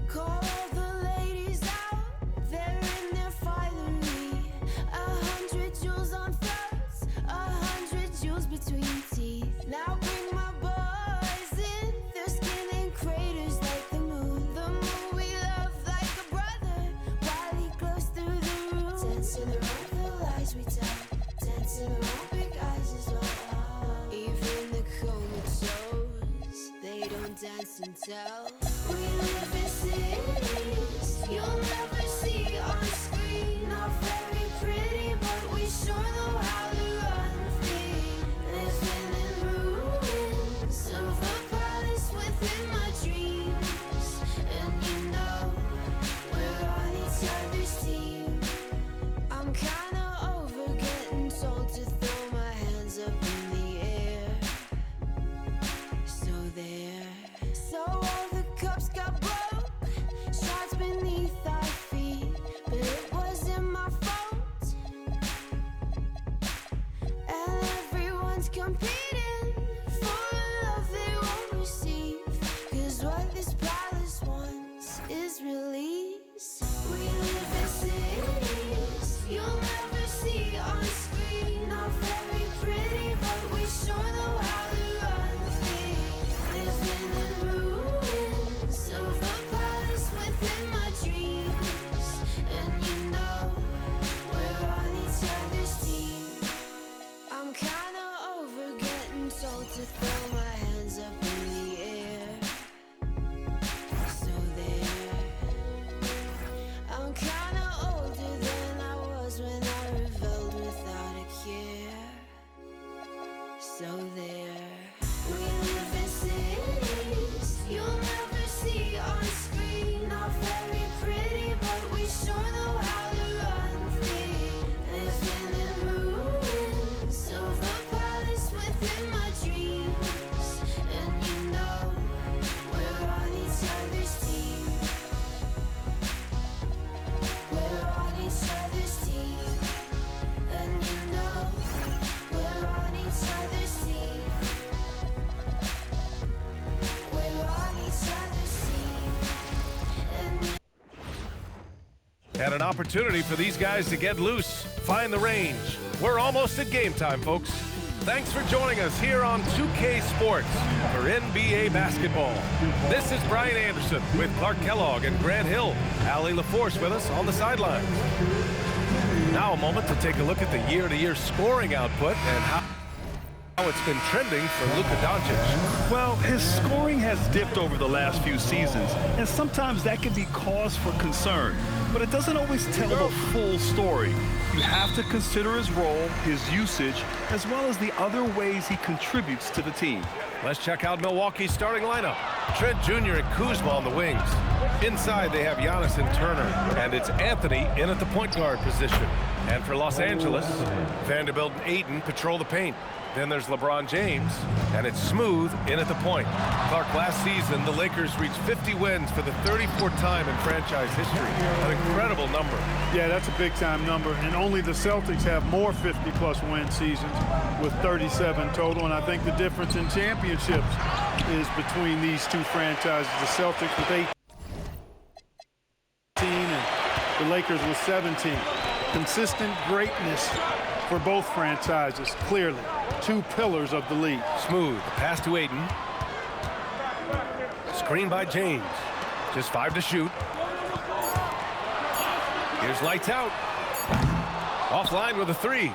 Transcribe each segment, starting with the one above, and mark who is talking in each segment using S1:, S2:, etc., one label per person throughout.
S1: Call the ladies out, they're in their finery. 100 jewels on throats, 100 jewels between teeth. Now bring my boys in, their skin in craters like the moon. The moon we love like a brother, while he glows through the room. Dancing around the lies we tell, dancing around big eyes as well. Even the comatose, they don't dance and tell. We live in cities you'll never see on screen. Not very pretty, but we sure know how to run free. Living in ruins of a palace within my dreams. And you know, we're on each other's team. I'm kinda over getting told to throw my hands up in the air. So there. So all the cups got broke, shards beneath our feet, but it wasn't my fault. And everyone's competing for a love they won't receive, 'cause what this palace wants is release. We live in cities you'll never see on screen. Not very pretty, but we sure know how to run free. Living in ruins of a palace within my dreams. And you know, we're on each other's team. I'm kinda over getting told to throw my hands up in the air. So there. I'm kinda older than I was when I rebelled without a care. So there. We live in cities you'll never see on screen. Not very pretty, but we sure know how to run free. Living in ruins of a palace within my dreams. And you know, we're on each other's team. We're on each other's team. And you know, we're on each other's team. We're on each other's team.
S2: And an opportunity for these guys to get loose, find the range. We're almost at game time, folks. Thanks for joining us here on 2K Sports for NBA basketball. This is Brian Anderson with Clark Kellogg and Grant Hill. Allie LaForce with us on the sidelines. Now a moment to take a look at the year-to-year scoring output and how it's been trending for Luka Doncic.
S3: Well, his scoring has dipped over the last few seasons, and sometimes that can be cause for concern. But it doesn't always tell the full story. You have to consider his role, his usage, as well as the other ways he contributes to the team.
S2: Let's check out Milwaukee's starting lineup. Trent Jr. and Kuzma on the wings. Inside, they have Giannis and Turner, and it's Anthony in at the point guard position. And for Los Angeles, Vanderbilt and Ayton patrol the paint. Then there's LeBron James, and it's Smooth in at the point. Clark, last season, the Lakers reached 50 wins for the 34th time in franchise history. An incredible number.
S4: Yeah, that's a big-time number, and only the Celtics have more 50-plus win seasons with 37 total, and I think the difference in championships is between these two franchises. The Celtics with 18 and the Lakers with 17. Consistent greatness for both franchises, clearly. Two pillars of the league.
S2: Smooth, pass to Ayton. Screen by James. Just 5 to shoot. Here's lights out. Offline with a 3.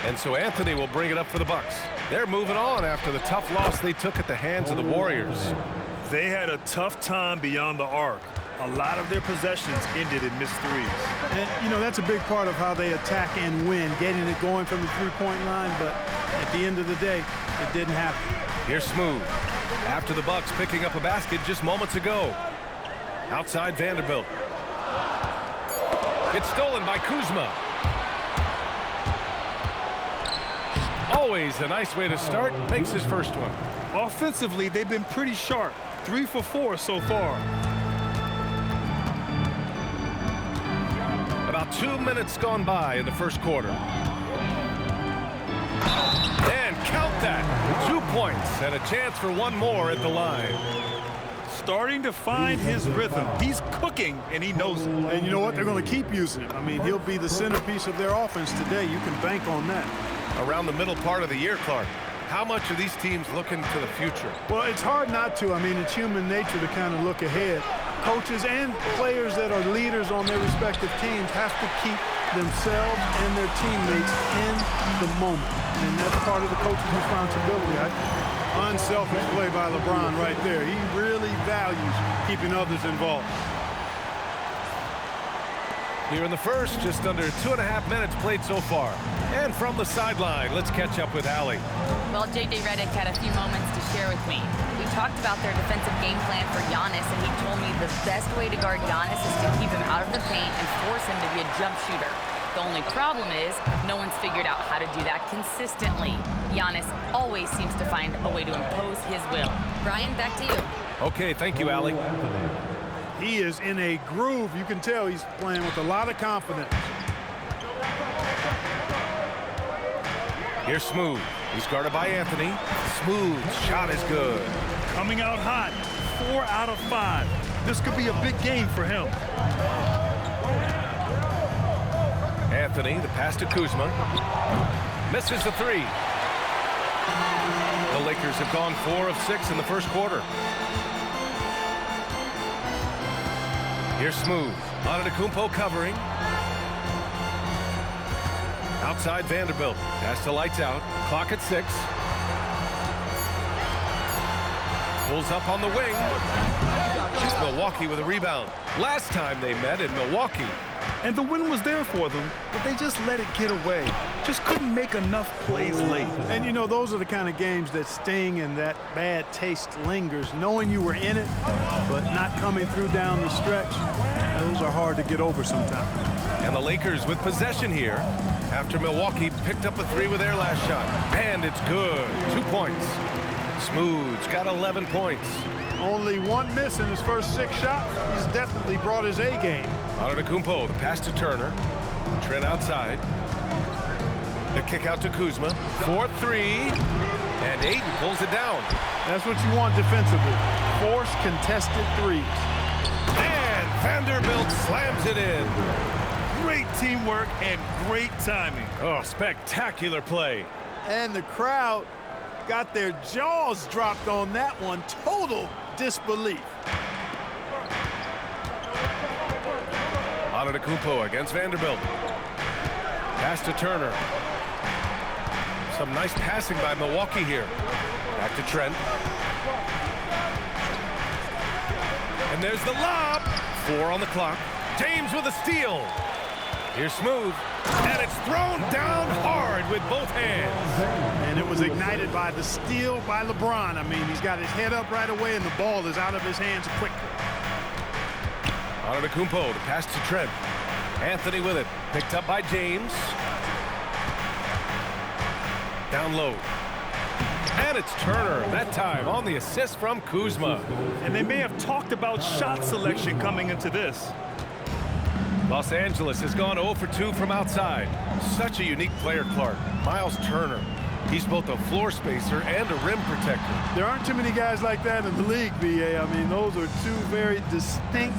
S2: And so Anthony will bring it up for the Bucks. They're moving on after the tough loss they took at the hands of the Warriors.
S3: They had a tough time beyond the arc. A lot of their possessions ended in missed threes.
S4: And, you know, that's a big part of how they attack and win, getting it going from the three-point line, but at the end of the day, it didn't happen.
S2: Here's Smooth. After the Bucks picking up a basket just moments ago. Outside Vanderbilt. It's stolen by Kuzma. Always a nice way to start. Makes his first one.
S3: Offensively, they've been pretty sharp. 3 for 4 so far.
S2: About 2 minutes gone by in the first quarter. And count that. 2 points and a chance for one more at the line.
S3: Starting to find his rhythm. He's cooking, and he knows it.
S4: And you know what? They're going to keep using it. I mean, he'll be the centerpiece of their offense today. You can bank on that.
S2: Around the middle part of the year, Clark, how much are these teams looking to the future?
S4: Well, it's hard not to. I mean, it's human nature to kind of look ahead. Coaches and players that are leaders on their respective teams have to keep themselves and their teammates in the moment. And that's part of the coach's responsibility. Unselfish play by LeBron right there. He really values keeping others involved.
S2: Here in the first, just under 2.5 minutes played so far. And from the sideline, let's catch up with Allie.
S5: Well, J.J. Redick had a few moments to share with me. We talked about their defensive game plan for Giannis, and he told me the best way to guard Giannis is to keep him out of the paint and force him to be a jump shooter. The only problem is no one's figured out how to do that consistently. Giannis always seems to find a way to impose his will. Brian, back to you.
S2: Okay, thank you, Allie.
S4: He is in a groove. You can tell he's playing with a lot of confidence.
S2: Here's Smooth. He's guarded by Anthony. Smooth shot is good.
S3: Coming out hot. 4 out of 5. This could be a big game for him.
S2: Anthony, the pass to Kuzma. Misses the 3. The Lakers have gone 4 of 6 in the first quarter. Here's Smooth. Antetokounmpo covering. Outside Vanderbilt. Pass to lights out. Clock at 6. Pulls up on the wing. It's Milwaukee with a rebound. Last time they met in Milwaukee.
S3: And the win was there for them, but they just let it get away. Just couldn't make enough plays late.
S4: And, you know, those are the kind of games that sting and that bad taste lingers. Knowing you were in it, but not coming through down the stretch, those are hard to get over sometimes.
S2: And the Lakers with possession here after Milwaukee picked up a 3 with their last shot. And it's good. 2 points. Smooth's got 11 points.
S4: Only 1 miss in his first 6 shots. He's definitely brought his A game.
S2: Antetokounmpo, the pass to Turner. Trent outside. The kick out to Kuzma. 4-3. And Ayton pulls it down.
S4: That's what you want defensively. Force contested threes.
S2: And Vanderbilt slams it in.
S3: Great teamwork and great timing.
S2: Oh, spectacular play.
S4: And the crowd got their jaws dropped on that one. Total disbelief.
S2: Antetokounmpo against Vanderbilt. Pass to Turner. Some nice passing by Milwaukee here. Back to Trent. And there's the lob. 4 on the clock. James with a steal. Here's Smooth. And it's thrown down hard with both hands.
S4: And it was ignited by the steal by LeBron. I mean, he's got his head up right away, and the ball is out of his hands quickly.
S2: Antetokounmpo, the pass to Trent. Anthony with it. Picked up by James. Down low. And it's Turner, that time on the assist from Kuzma.
S3: And they may have talked about shot selection coming into this.
S2: Los Angeles has gone 0 for 2 from outside. Such a unique player, Clark. Miles Turner. He's both a floor spacer and a rim protector.
S4: There aren't too many guys like that in the league, B.A. I mean, those are 2 very distinct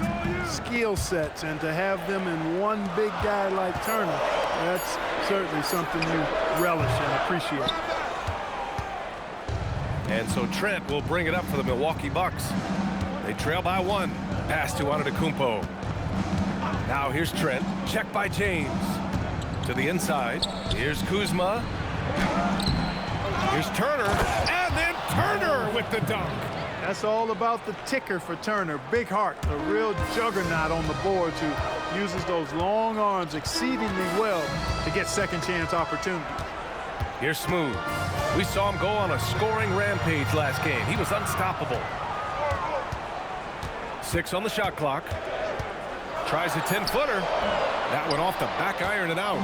S4: skill sets, and to have them in one big guy like Turner, that's certainly something you relish and appreciate.
S2: And so Trent will bring it up for the Milwaukee Bucks. They trail by 1. Pass to Antetokounmpo. Now here's Trent. Check by James. To the inside. Here's Kuzma. Here's Turner. And then Turner with the dunk.
S4: That's all about the ticker for Turner. Big heart, a real juggernaut on the boards who uses those long arms exceedingly well to get second chance opportunities.
S2: Here's Smooth. We saw him go on a scoring rampage last game. He was unstoppable. 6 on the shot clock. Tries a 10-footer. That went off the back iron and out.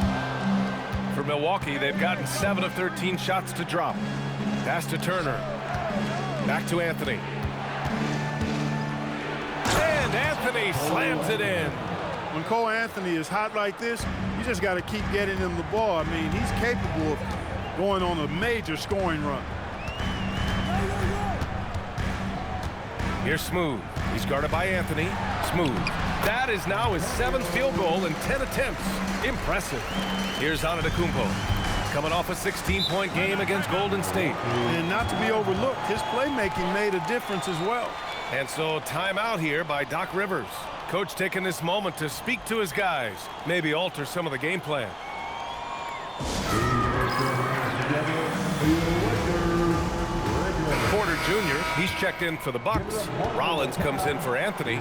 S2: For Milwaukee, they've gotten 7 of 13 shots to drop. Pass to Turner. Back to Anthony. And Anthony slams it in.
S4: When Cole Anthony is hot like this, you just got to keep getting him the ball. I mean, he's capable of going on a major scoring run.
S2: Here's Smooth. He's guarded by Anthony. Smooth. That is now his 7th field goal in 10 attempts. Impressive. Here's Antetokounmpo. Coming off a 16-point game against Golden State.
S4: And not to be overlooked, his playmaking made a difference as well.
S2: And so timeout here by Doc Rivers. Coach taking this moment to speak to his guys. Maybe alter some of the game plan. Porter Jr., he's checked in for the Bucks. Rollins comes in for Anthony.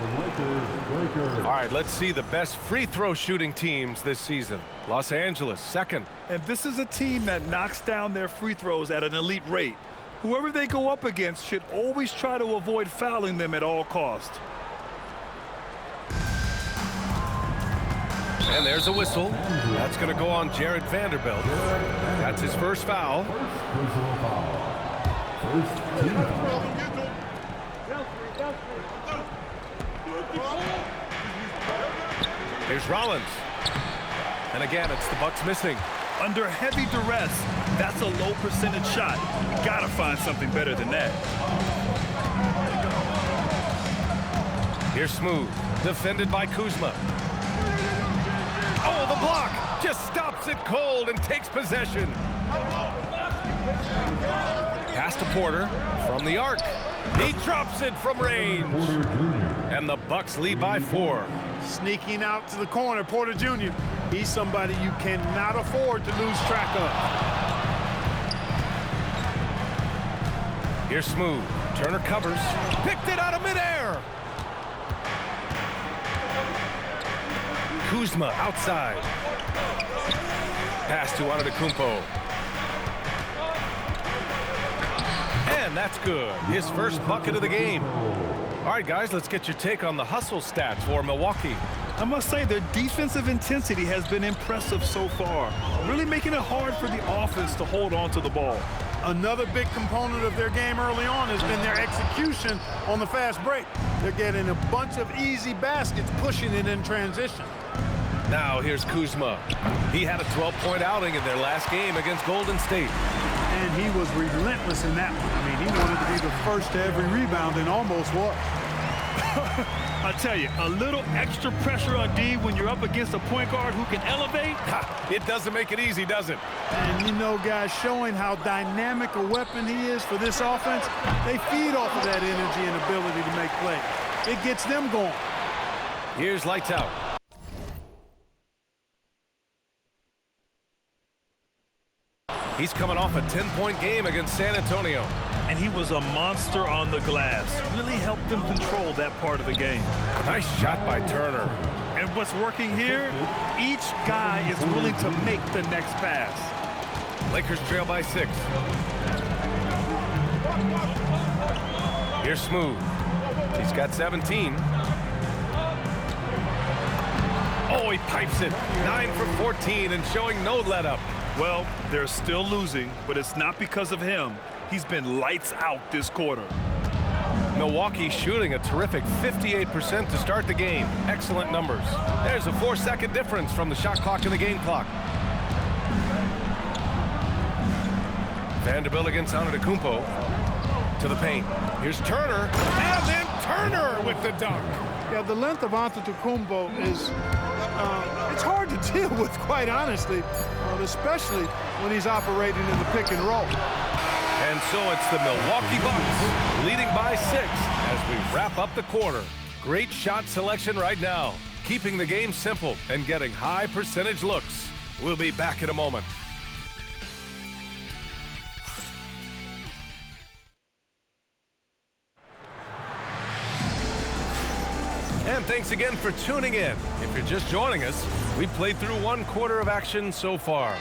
S2: All right, let's see the best free throw shooting teams this season. Los Angeles, 2nd.
S3: And this is a team that knocks down their free throws at an elite rate. Whoever they go up against should always try to avoid fouling them at all costs.
S2: And there's a whistle. That's going to go on Jared Vanderbilt. That's his first foul. Here's Rollins. And again, it's the Bucks missing.
S3: Under heavy duress, that's a low percentage shot. Gotta find something better than that.
S2: Here's Smooth, defended by Kuzma. Oh, the block just stops it cold and takes possession. Pass to Porter from the arc. He drops it from range. And the Bucks lead by 4.
S4: Sneaking out to the corner, Porter Jr. He's somebody you cannot afford to lose track of.
S2: Here's Smooth. Turner covers. Picked it out of midair. Kuzma outside. Pass to Antetokounmpo. And that's good. His first bucket of the game. All right, guys, let's get your take on the hustle stats for Milwaukee.
S3: I must say their defensive intensity has been impressive so far, really making it hard for the offense to hold on to the ball.
S4: Another big component of their game early on has been their execution on the fast break. They're getting a bunch of easy baskets, pushing it in transition.
S2: Now here's Kuzma. He had a 12-point outing in their last game against Golden State.
S4: And he was relentless in that one. I mean, he wanted to be the first to every rebound and almost was.
S3: I tell you, a little extra pressure on D when you're up against a point guard who can elevate.
S2: It doesn't make it easy, does it?
S4: And you know, guys, showing how dynamic a weapon he is for this offense, they feed off of that energy and ability to make plays. It gets them going.
S2: Here's lights out. He's coming off a 10-point game against San Antonio.
S3: And he was a monster on the glass. Really helped them control that part of the game.
S2: Nice shot by Turner.
S3: And what's working here, each guy is willing to make the next pass.
S2: Lakers trail by 6. Here's Smooth. He's got 17. Oh, he pipes it. 9 for 14 and showing no let-up.
S3: Well, they're still losing, but it's not because of him. He's been lights out this quarter.
S2: Milwaukee shooting a terrific 58% to start the game. Excellent numbers. There's a 4-second difference from the shot clock to the game clock. Vanderbilt against Antetokounmpo to the paint. Here's Turner, and then Turner with the dunk.
S4: Yeah, the length of Antetokounmpo is it's hard to deal with, quite honestly, especially when he's operating in the pick and roll.
S2: And so it's the Milwaukee Bucks leading by 6 as we wrap up the quarter. Great shot selection right now, keeping the game simple and getting high percentage looks. We'll be back in a moment. And thanks again for tuning in. If you're just joining us, we've played through 1 quarter of action so far.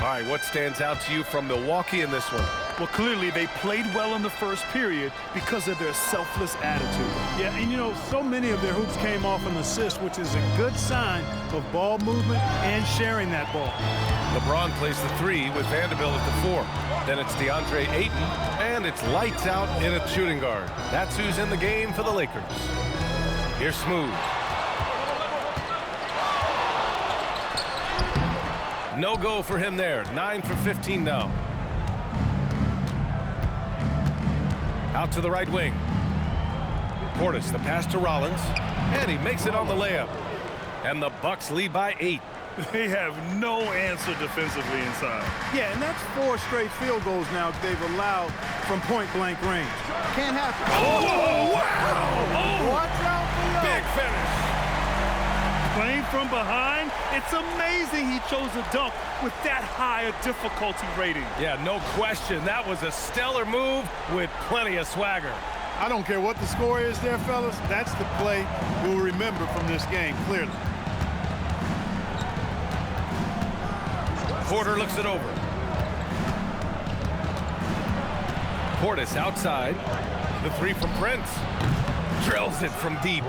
S2: All right, what stands out to you from Milwaukee in this one?
S3: Well, clearly they played well in the first period because of their selfless attitude.
S4: Yeah, and you know, so many of their hoops came off an assist, which is a good sign of ball movement and sharing that ball.
S2: LeBron plays the 3 with Vanderbilt at the 4. Then it's DeAndre Ayton, and it's lights out in a shooting guard. That's who's in the game for the Lakers. Here's Smooth. No go for him there. 9 for 15 now. Out to the right wing. Portis, the pass to Rollins, and he makes it on the layup. And the Bucks lead by 8.
S3: They have no answer defensively inside.
S4: Yeah, and that's 4 straight field goals now they've allowed from point-blank range. Can't happen.
S2: Oh, wow!
S4: Watch out for that.
S2: Big finish.
S3: Playing from behind, it's amazing he chose a dunk with that high a difficulty rating.
S2: Yeah, no question. That was a stellar move with plenty of swagger.
S4: I don't care what the score is there, fellas. That's the play we'll remember from this game, clearly.
S2: Porter looks it over. Portis outside. The 3 from Prince. Drills it from deep.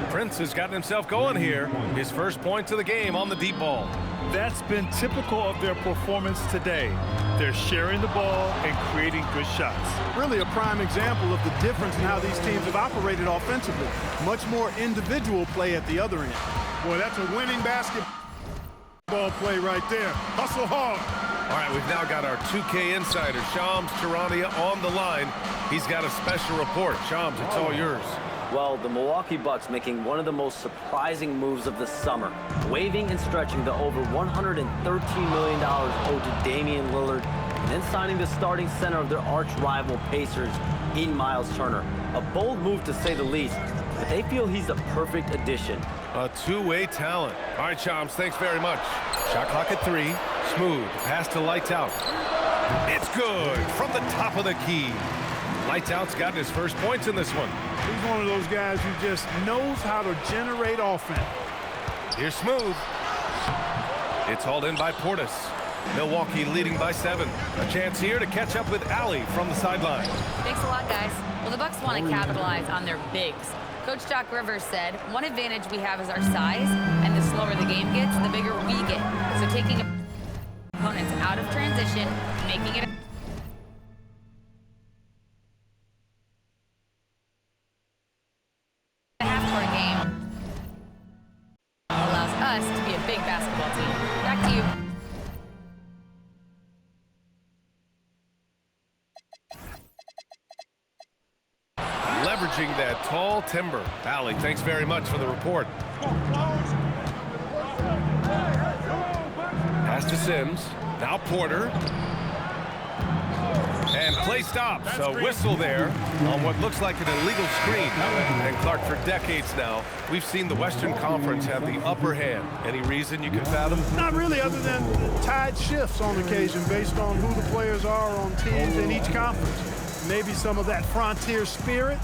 S2: Prince has gotten himself going here. His first points of the game on the deep ball.
S3: That's been typical of their performance today. They're sharing the ball and creating good shots.
S4: Really a prime example of the difference in how these teams have operated offensively. Much more individual play at the other end. Boy, that's a winning basketball play right there. Hustle hard.
S2: All right, we've now got our 2K insider, Shams Charania, on the line. He's got a special report. Shams, it's all yours.
S6: Well, the Milwaukee Bucks making one of the most surprising moves of the summer, waiving and stretching the over $113 million owed to Damian Lillard, and then signing the starting center of their arch-rival Pacers in Miles Turner. A bold move to say the least, but they feel he's a perfect addition.
S2: A two-way talent. All right, Shams, thanks very much. Shot clock at 3. Smooth. Pass to Lights Out. It's good from the top of the key. Lights Out's gotten his first points in this one.
S4: He's one of those guys who just knows how to generate offense.
S2: Here's Smooth. It's hauled in by Portis. Milwaukee leading by 7. A chance here to catch up with Allie from the sideline.
S5: Thanks a lot, guys. Well, the Bucks want to capitalize on their bigs. Coach Doc Rivers said, one advantage we have is our size, and the slower the game gets, the bigger we get. So taking opponents out of transition, making it a half-court game allows us to be a big basketball team. Back to you.
S2: Leveraging that tall timber. Allie, thanks very much for the report. Pass to Sims. Now Porter. And play stops. A whistle there on what looks like an illegal screen. And Clark, for decades now, we've seen the Western Conference have the upper hand. Any reason you can fathom?
S4: Not really, other than tide shifts on occasion based on who the players are on teams in each conference. Maybe some of that frontier spirit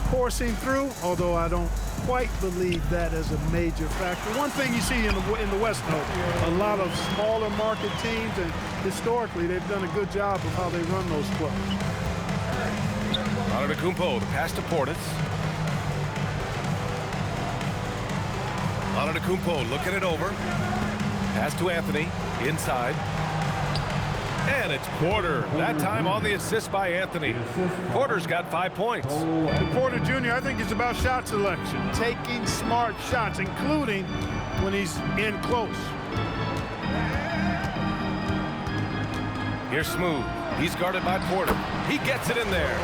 S4: coursing through, although I don't quite believe that as a major factor. One thing you see in the West, though, a lot of smaller market teams, and historically they've done a good job of how they run those clubs.
S2: Antetokounmpo, the pass to Portis. Antetokounmpo looking it over. Pass to Anthony, inside. And it's Porter. That time on the assist by Anthony. Porter's got 5 points.
S4: And Porter Jr., I think it's about shot selection. Taking smart shots, including when he's in close.
S2: Here's Smooth. He's guarded by Porter. He gets it in there.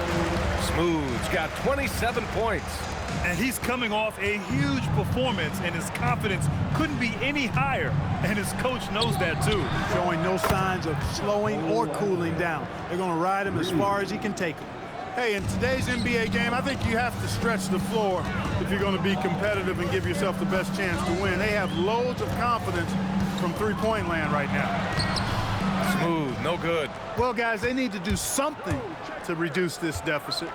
S2: Smooth's got 27 points.
S3: And he's coming off a huge performance, and his confidence couldn't be any higher. And his coach knows that, too.
S4: Showing no signs of slowing or cooling down. They're going to ride him as far as he can take him. Hey, in today's NBA game, I think you have to stretch the floor if you're going to be competitive and give yourself the best chance to win. They have loads of confidence from three-point land right now.
S2: Smooth, no good.
S4: Well, guys, they need to do something to reduce this deficit.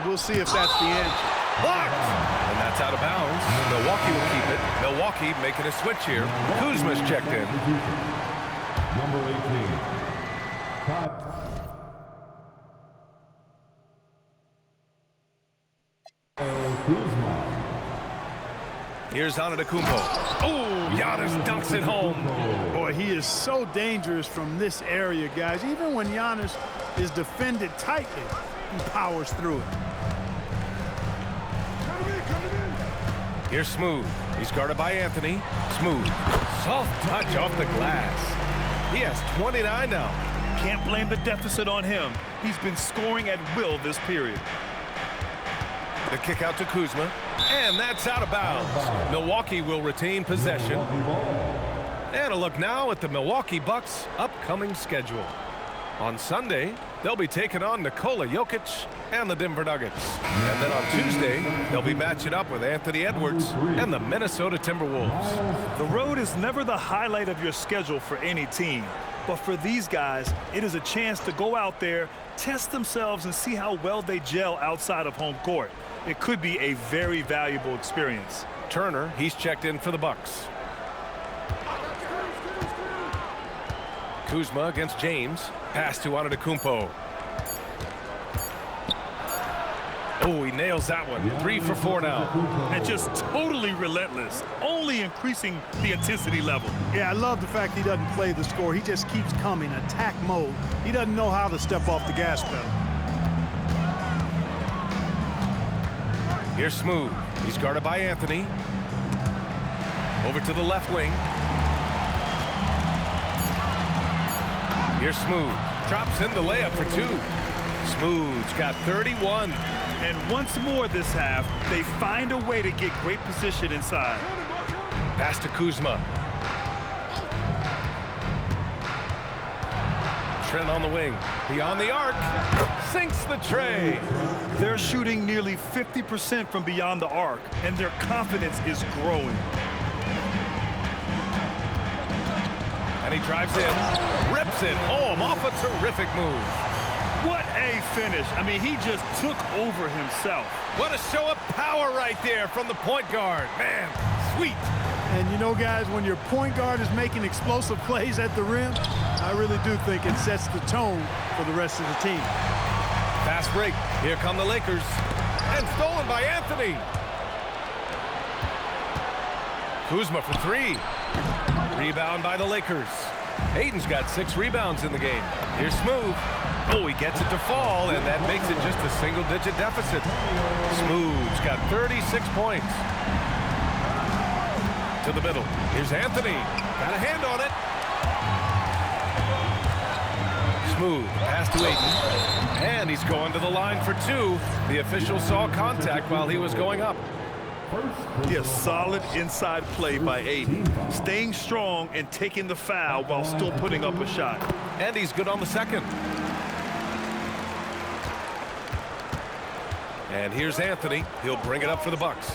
S4: We'll see if that's the answer.
S2: Blocked! And that's out of bounds. Milwaukee will keep it. Milwaukee making a switch here. Kuzma's checked in.
S7: Number 18.
S2: Here's Antetokounmpo. Oh, Giannis dunks it home.
S4: Boy, he is so dangerous from this area, guys. Even when Giannis is defended tightly, he powers through it.
S2: Here's Smooth. He's guarded by Anthony. Smooth. Soft touch off the glass. He has 29 now.
S3: Can't blame the deficit on him. He's been scoring at will this period.
S2: The kick out to Kuzma. And that's out of bounds. Milwaukee will retain possession. And a look now at the Milwaukee Bucks' upcoming schedule. On Sunday, they'll be taking on Nikola Jokic and the Denver Nuggets. And then on Tuesday, they'll be matching up with Anthony Edwards and the Minnesota Timberwolves.
S3: The road is never the highlight of your schedule for any team. But for these guys, it is a chance to go out there, test themselves, and see how well they gel outside of home court. It could be a very valuable experience.
S2: Turner, he's checked in for the Bucks. Kuzma against James. Pass to Antetokounmpo. Oh, he nails that one. 3 for 4 now.
S3: And just totally relentless, only increasing the intensity level.
S4: Yeah, I love the fact he doesn't play the score. He just keeps coming, attack mode. He doesn't know how to step off the gas pedal.
S2: Here's Smooth. He's guarded by Anthony. Over to the left wing. Here's Smooth. Drops in the layup for 2. Smooth's got 31.
S3: And once more this half, they find a way to get great position inside.
S2: Pass to Kuzma. Trent on the wing. Beyond the arc. Sinks the tray.
S3: They're shooting nearly 50% from beyond the arc, and their confidence is growing.
S2: And he drives in. Rips it home off a terrific move.
S3: What a finish. I mean, he just took over himself.
S2: What a show of power right there from the point guard. Man, sweet.
S4: And you know, guys, when your point guard is making explosive plays at the rim, I really do think it sets the tone for the rest of the team.
S2: Fast break. Here come the Lakers. And stolen by Anthony. Kuzma for 3. Rebound by the Lakers. Hayden's got 6 rebounds in the game. Here's Smooth. Oh, he gets it to fall, and that makes it just a single-digit deficit. Smooth's got 36 points. To the middle. Here's Anthony. Got a hand on it. Smooth. Pass to Ayton. And he's going to the line for 2. The official saw contact while he was going up.
S3: Yes, solid inside play by Ayton. Staying strong and taking the foul while still putting up a shot.
S2: And he's good on the second. And here's Anthony. He'll bring it up for the Bucks.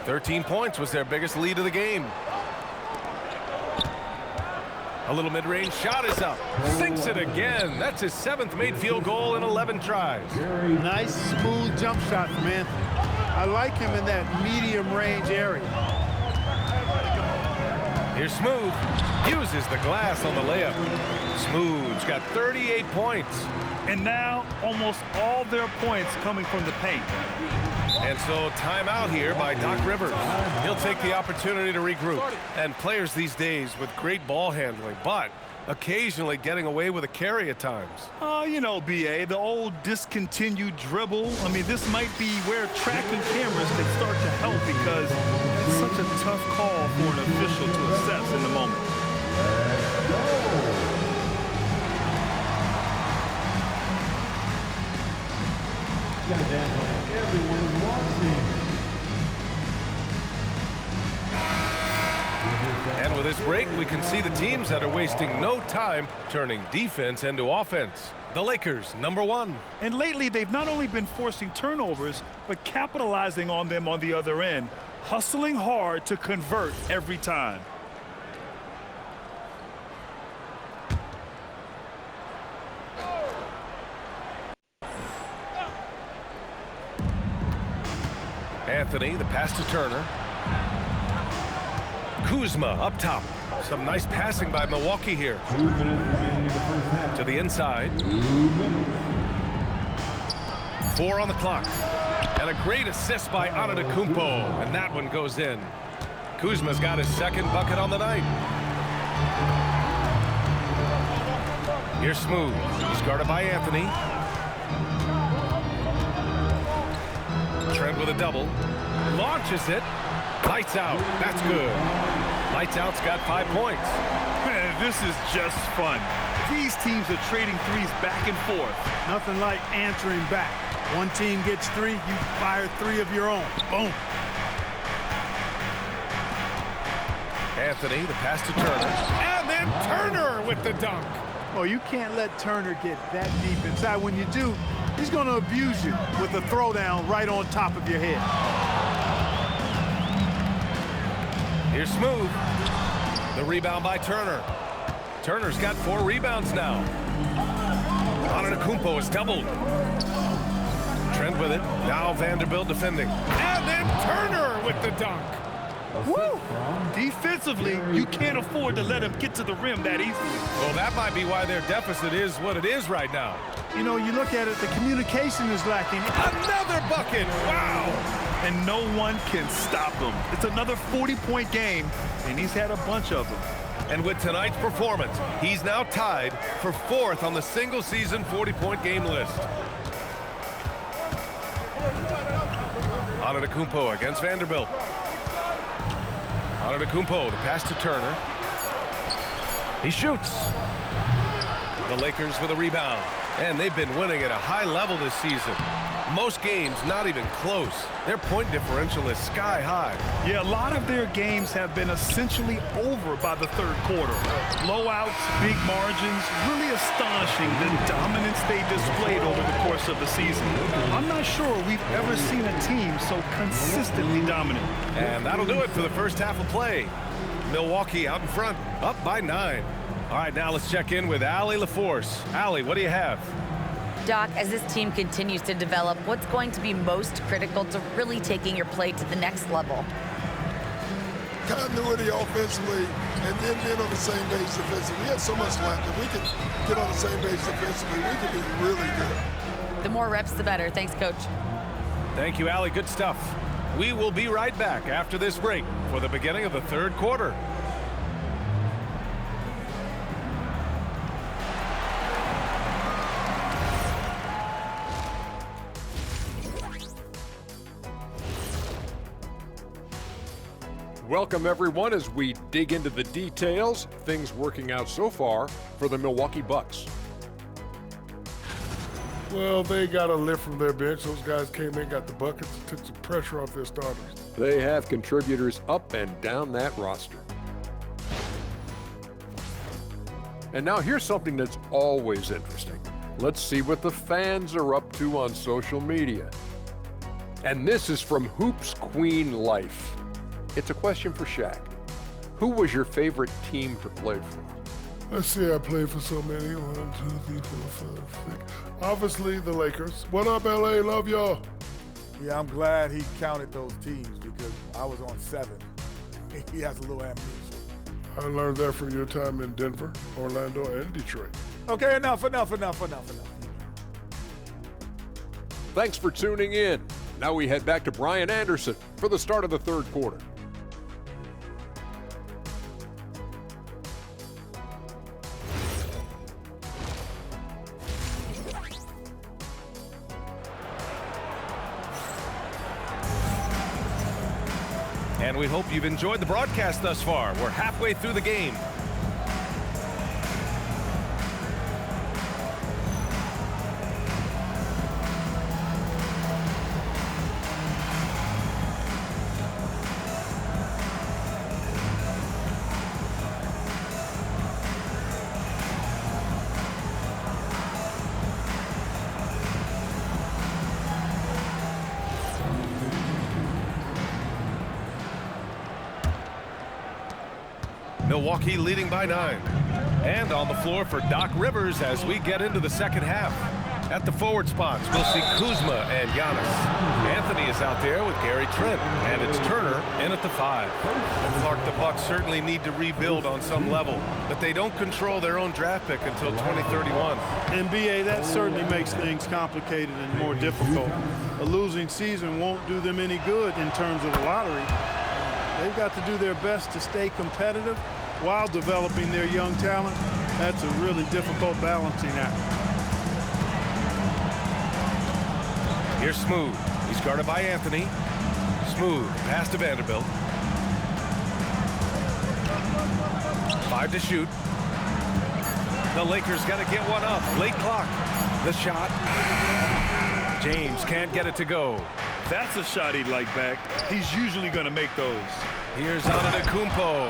S2: 13 points was their biggest lead of the game. A little mid-range shot is up. Sinks it again. That's his 7th made field goal in 11 tries.
S4: Nice, smooth jump shot from Anthony. I like him in that medium range area.
S2: Here's Smooth. Uses the glass on the layup. Smooth's got 38 points.
S3: And now almost all their points coming from the paint.
S2: And so timeout here by Doc Rivers. He'll take the opportunity to regroup. And players these days with great ball handling, but occasionally getting away with a carry at times.
S3: Oh, you know, B.A., the old discontinued dribble. I mean, this might be where tracking cameras can start to help because it's such a tough call for an official to assess in the moment.
S2: And with this break, we can see the teams that are wasting no time turning defense into offense. The Lakers, number 1.
S3: And lately, they've not only been forcing turnovers, but capitalizing on them on the other end, hustling hard to convert every time.
S2: Anthony, the pass to Turner. Kuzma up top. Some nice passing by Milwaukee here. To the inside. 4 on the clock. And a great assist by Antetokounmpo, and that one goes in. Kuzma's got his second bucket on the night. Here's Smooth. He's guarded by Anthony. Trent with a double. Launches it. Lights out. That's good. Lights out's got 5 points.
S3: Man, this is just fun. These teams are trading threes back and forth.
S4: Nothing like answering back. One team gets 3, you fire 3 of your own. Boom.
S2: Anthony, the pass to Turner. And then Turner with the dunk.
S4: Oh, you can't let Turner get that deep inside. When you do, he's going to abuse you with a throwdown right on top of your head.
S2: Here's Smooth. The rebound by Turner. Turner's got 4 rebounds now. Antetokounmpo is doubled. Trent with it. Now Vanderbilt defending. And then Turner with the dunk.
S3: Woo! Defensively, you can't afford to let him get to the rim that easily.
S2: Well, that might be why their deficit is what it is right now.
S4: You know, you look at it, the communication is lacking.
S2: Another bucket! Wow!
S3: And no one can stop him. It's another 40-point game, and he's had a bunch of them.
S2: And with tonight's performance, he's now tied for 4th on the single-season 40-point game list. Antetokounmpo against Vanderbilt. Antetokounmpo, the pass to Turner. He shoots. The Lakers with a rebound. And they've been winning at a high level this season. Most games not even close. Their point differential is sky high.
S3: Yeah, a lot of their games have been essentially over by the third quarter. Blowouts, big margins, really astonishing the dominance they displayed over the course of the season. I'm not sure we've ever seen a team so consistently dominant.
S2: And that'll do it for the first half of play. Milwaukee out in front, up by 9. All right, now let's check in with Allie LaForce. Allie, what do you have?
S5: Doc, as this team continues to develop, what's going to be most critical to really taking your play to the next level?
S7: Continuity offensively, and then being on the same page defensively. We have so much left. If we can get on the same page defensively, we can be really good.
S5: The more reps, the better. Thanks, Coach.
S2: Thank you, Allie. Good stuff. We will be right back after this break for the beginning of the third quarter.
S8: Welcome, everyone, as we dig into the details. Things working out so far for the Milwaukee Bucks.
S9: Well, they got a lift from their bench. Those guys came in, got the buckets, and took some pressure off their starters.
S8: They have contributors up and down that roster. And now here's something that's always interesting. Let's see what the fans are up to on social media. And this is from Hoops Queen Life. It's a question for Shaq. Who was your favorite team to play for?
S9: Let's see, I played for so many. 1, 2, 3, 4, 5, 6. Obviously, the Lakers. What up, LA? Love y'all.
S10: Yeah, I'm glad he counted those teams because I was on 7. He has a little amnesia.
S9: I learned that from your time in Denver, Orlando, and Detroit.
S10: Okay, enough.
S8: Thanks for tuning in. Now we head back to Brian Anderson for the start of the third quarter.
S2: And we hope you've enjoyed the broadcast thus far. We're halfway through the game. Milwaukee leading by 9. And on the floor for Doc Rivers as we get into the second half. At the forward spots, we'll see Kuzma and Giannis. Anthony is out there with Gary Trent, and it's Turner in at the 5. And Clark, the Bucks certainly need to rebuild on some level, but they don't control their own draft pick until 2031.
S4: NBA, that certainly makes things complicated and more difficult. a losing season won't do them any good in terms of the lottery. They've got to do their best to stay competitive while developing their young talent. That's a really difficult balancing act.
S2: Here's Smooth. He's guarded by Anthony. Smooth, pass to Vanderbilt. 5 to shoot. The Lakers got to get one up. Late clock. The shot. James can't get it to go.
S3: That's a shot he'd like back. He's usually going to make those.
S2: Here's Antetokounmpo.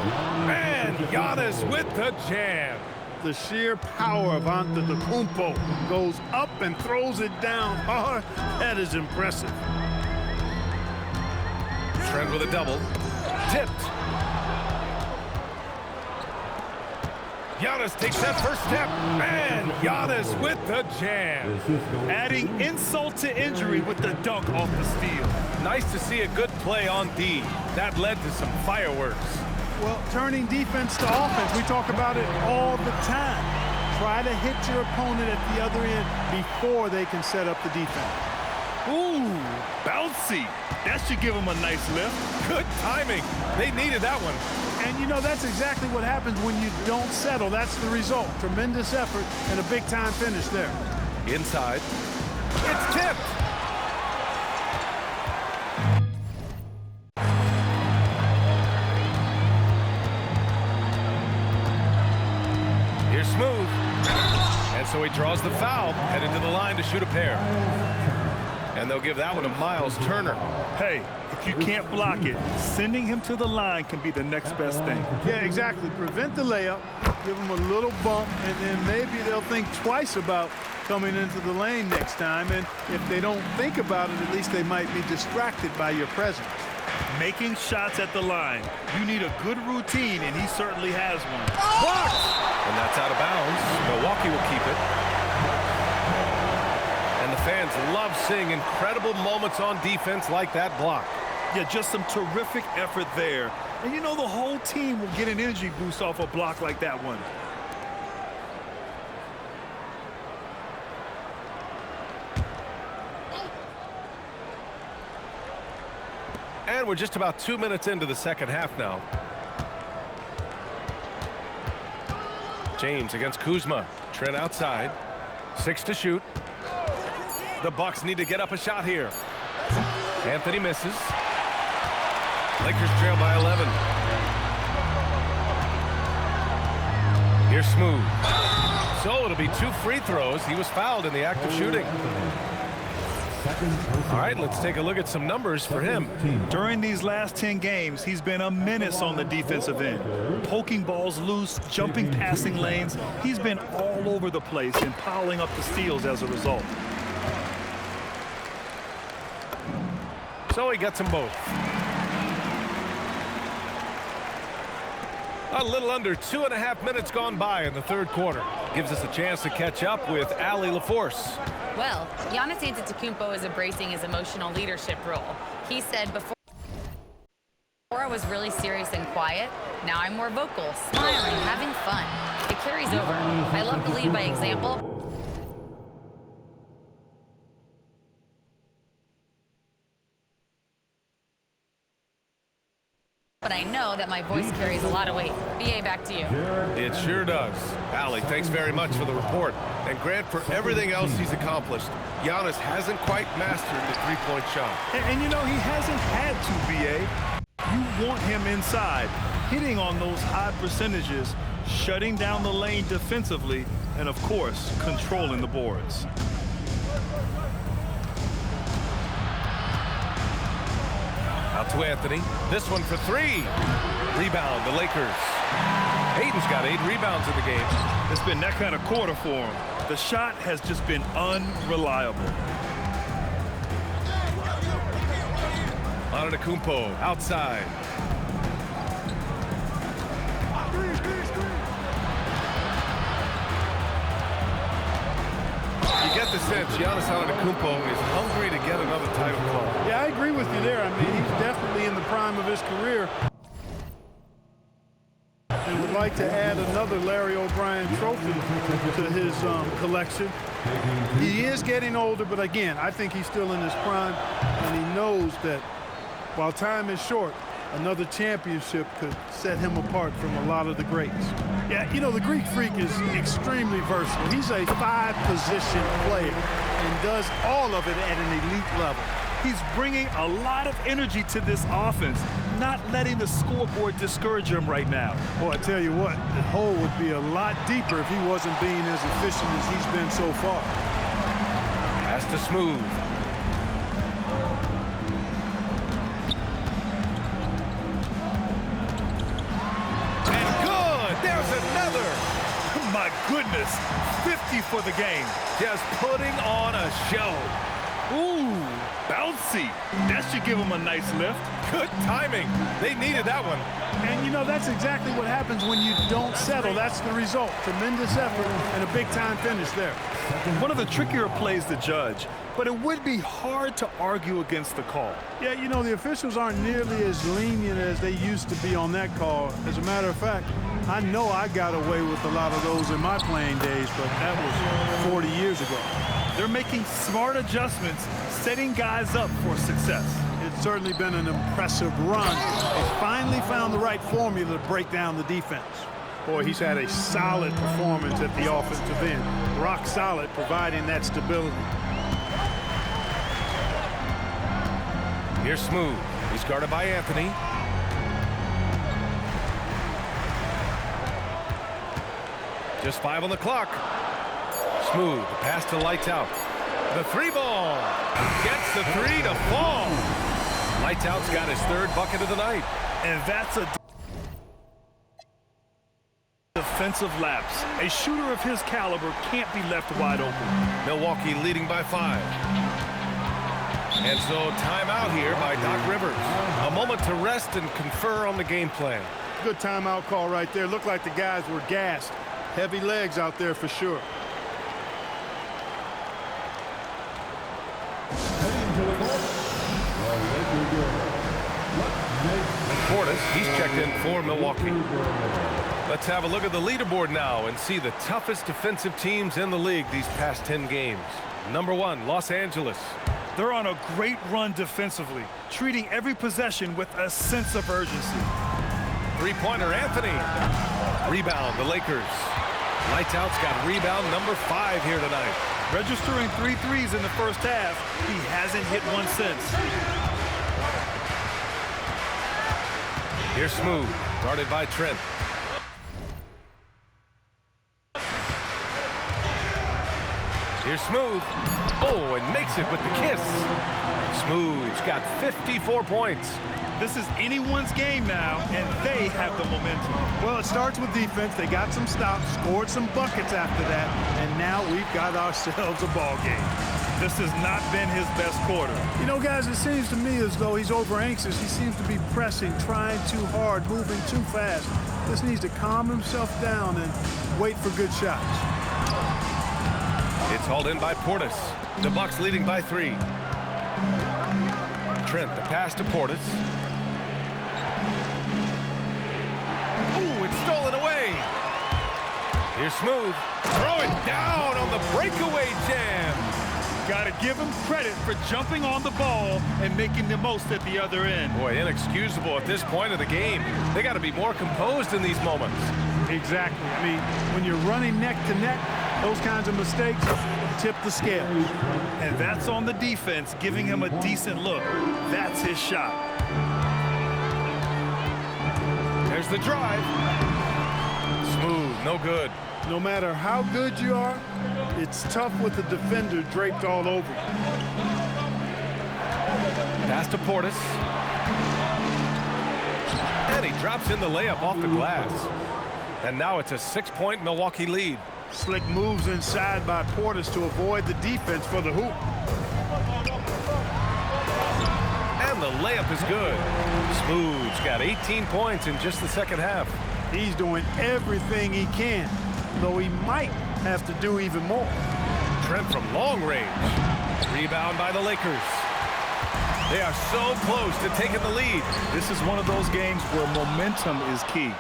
S2: And Giannis with the jam.
S4: The sheer power of Antetokounmpo goes up and throws it down hard. That is impressive.
S2: Trent with a double. Tipped. Giannis takes that first step. And Giannis with the jam.
S3: Adding insult to injury with the dunk off the steal.
S2: Nice to see a good play on D. That led to some fireworks.
S4: Well, turning defense to offense, we talk about it all the time. Try to hit your opponent at the other end before they can set up the defense.
S3: Ooh, bouncy. That should give him a nice lift.
S2: Good timing. They needed that one.
S4: And, you know, that's exactly what happens when you don't settle. That's the result. Tremendous effort and a big-time finish there.
S2: Inside. It's tipped. Here's Smooth. And so he draws the foul, headed to the line to shoot a pair. And they'll give that one to Miles Turner.
S3: Hey, if you can't block it, sending him to the line can be the next best thing.
S4: Yeah, exactly. Prevent the layup, give them a little bump, and then maybe they'll think twice about coming into the lane next time. And if they don't think about it, at least they might be distracted by your presence.
S3: Making shots at the line. You need a good routine, and he certainly has one.
S2: Blocked! And that's out of bounds. Milwaukee will keep it. And the fans love seeing incredible moments on defense like that block.
S3: Yeah, just some terrific effort there. And you know the whole team will get an energy boost off a block like that one.
S2: And we're just about 2 minutes into the second half now. James against Kuzma. Trent outside. 6 to shoot. The Bucks need to get up a shot here. Anthony misses. Lakers trail by 11. Here's Smooth. So it'll be 2 free throws. He was fouled in the act of shooting. All right, let's take a look at some numbers for him.
S3: During these last 10 games, he's been a menace on the defensive end. Poking balls loose, jumping passing lanes. He's been all over the place and piling up the steals as a result.
S2: So he gets them both. A little under 2.5 minutes gone by in the third quarter. Gives us a chance to catch up with Allie LaForce.
S5: Well, Giannis Antetokounmpo is embracing his emotional leadership role. He said, before I was really serious and quiet, now I'm more vocal, smiling, having fun. It carries over. I love to lead by example. But I know that my voice carries a lot of weight. BA, back to you.
S2: It sure does. Allie, thanks very much for the report. And Grant, for everything else he's accomplished, Giannis hasn't quite mastered the three-point shot.
S3: And you know, he hasn't had to, BA. You want him inside, hitting on those high percentages, shutting down the lane defensively, and of course, controlling the boards.
S2: Out to Anthony. This one for 3. Rebound, the Lakers. Hayden's got 8 rebounds in the game.
S3: It's been that kind of quarter for him. The shot has just been unreliable.
S2: Antetokounmpo outside. You get the sense Giannis Antetokounmpo is hungry to get another title call.
S4: Yeah, I agree with you there. I mean, he's definitely in the prime of his career and would like to add another Larry O'Brien trophy to his collection. He is getting older, but again, I think he's still in his prime, and he knows that while time is short, another championship could set him apart from a lot of the greats. Yeah, you know, the Greek Freak is extremely versatile. He's a 5-position player and does all of it at an elite level.
S3: He's bringing a lot of energy to this offense, not letting the scoreboard discourage him right now.
S4: Boy, I tell you what, the hole would be a lot deeper if he wasn't being as efficient as he's been so far.
S2: Pass to Smooth. And good! There's another!
S3: My goodness, 50 for the game.
S2: Just putting on a show.
S3: Ooh, bouncy. That should give him a nice lift.
S2: Good timing. They needed that one.
S4: And, you know, that's exactly what happens when you don't settle. That's the result. Tremendous effort and a big-time finish there.
S3: One of the trickier plays to judge, but it would be hard to argue against the call.
S4: Yeah, you know, the officials aren't nearly as lenient as they used to be on that call. As a matter of fact, I know I got away with a lot of those in my playing days, but that was 40 years ago.
S3: They're making smart adjustments, setting guys up for success.
S4: It's certainly been an impressive run. He's finally found the right formula to break down the defense. Boy, he's had a solid performance at the offensive end. Rock solid, providing that stability.
S2: Here's Smooth. He's guarded by Anthony. Just 5 on the clock. Smooth, the pass to Lights Out. The 3 ball. Gets the 3 to fall. Lights Out's got his 3rd bucket of the night.
S3: And that's a defensive lapse. A shooter of his caliber can't be left wide open.
S2: Milwaukee leading by 5. And so timeout here by Doc Rivers. A moment to rest and confer on the game plan.
S4: Good timeout call right there. Looked like the guys were gassed. Heavy legs out there for sure.
S2: Portis, he's checked in for Milwaukee. Let's have a look at the leaderboard now and see the toughest defensive teams in the league these past 10 games. Number 1, Los Angeles.
S3: They're on a great run defensively, treating every possession with a sense of urgency.
S2: 3-pointer Anthony. Rebound, the Lakers. Lights Out's got rebound number 5 here tonight.
S3: Registering 3 threes in the first half, he hasn't hit one since.
S2: Here's Smooth, guarded by Trent. Here's Smooth. Oh, and makes it with the kiss. Smooth's got 54 points.
S3: This is anyone's game now, and they have the momentum.
S4: Well, it starts with defense. They got some stops, scored some buckets after that, and now we've got ourselves a ball game.
S3: This has not been his best quarter.
S4: You know, guys, it seems to me as though he's over anxious. He seems to be pressing, trying too hard, moving too fast. Just needs to calm himself down and wait for good shots.
S2: It's hauled in by Portis. The Bucks leading by 3. Trent, the pass to Portis. Ooh, it's stolen away. Here's Smooth. Throw it down on the breakaway jam.
S3: Got to give him credit for jumping on the ball and making the most at the other end.
S2: Boy, inexcusable at this point of the game. They got to be more composed in these moments.
S4: Exactly. I mean, when you're running neck to neck, those kinds of mistakes tip the scales.
S3: And that's on the defense, giving him a decent look. That's his shot.
S2: There's the drive. Smooth, no good.
S4: No matter how good you are, it's tough with the defender draped all over you.
S2: Pass to Portis. And he drops in the layup off the glass. And now it's a 6-point Milwaukee lead.
S4: Slick moves inside by Portis to avoid the defense for the hoop.
S2: And the layup is good. Smooth's got 18 points in just the second half.
S4: He's doing everything he can, though he might have to do even more.
S2: Trent from long range. Rebound by the Lakers. They are so close to taking the lead.
S3: This is one of those games where momentum is key.